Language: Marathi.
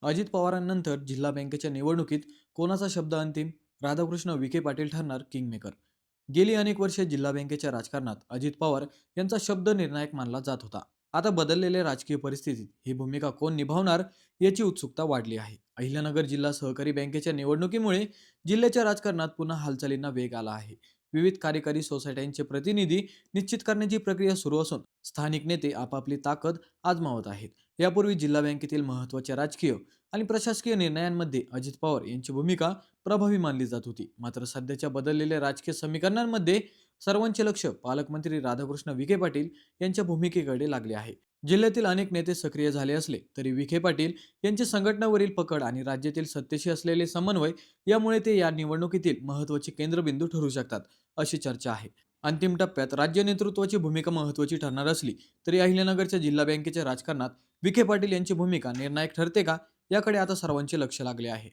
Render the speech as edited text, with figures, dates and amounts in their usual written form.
अजित पवारांनंतर जिल्हा बँकेच्या निवडणुकीत कोणाचा शब्द अंतिम? राधाकृष्ण विखे पाटील ठरणार किंगमेकर. गेली अनेक वर्षे जिल्हा बँकेच्या राजकारणात अजित पवार यांचा शब्द निर्णायक मानला जात होता. आता बदललेल्या राजकीय परिस्थितीत ही भूमिका कोण निभावणार याची उत्सुकता वाढली आहे. अहिल्यानगर जिल्हा सहकारी बँकेच्या निवडणुकीमुळे जिल्ह्याच्या राजकारणात पुन्हा हालचालींना वेग आला आहे. विविध कार्यकारी सोसायट्यांचे प्रतिनिधी निश्चित करण्याची प्रक्रिया सुरू असून स्थानिक नेते आपापली ताकद आजमावत आहेत. यापूर्वी जिल्हा बँकेतील महत्त्वाच्या राजकीय आणि प्रशासकीय निर्णयांमध्ये अजित पवार यांची भूमिका प्रभावी मानली जात होती. मात्र सध्याच्या बदललेल्या राजकीय समीकरणांमध्ये सर्वांचे लक्ष पालकमंत्री राधाकृष्ण विखे पाटील यांच्या भूमिकेकडे लागले आहे. जिल्ह्यातील अनेक नेते सक्रिय झाले असले तरी विखे पाटील यांची संघटनावरील पकड आणि राज्यातील सत्तेशी असलेले समन्वय यामुळे ते या निवडणुकीतील महत्त्वाचे केंद्रबिंदू ठरू शकतात, अशी चर्चा आहे. अंतिम टप्प्यात राज्य नेतृत्वाची भूमिका महत्त्वाची ठरणार असली तरी अहिल्यानगरच्या जिल्हा बँकेच्या राजकारणात विखे पाटील यांची भूमिका निर्णायक ठरते का, याकडे आता सर्वांचे लक्ष लागले आहे.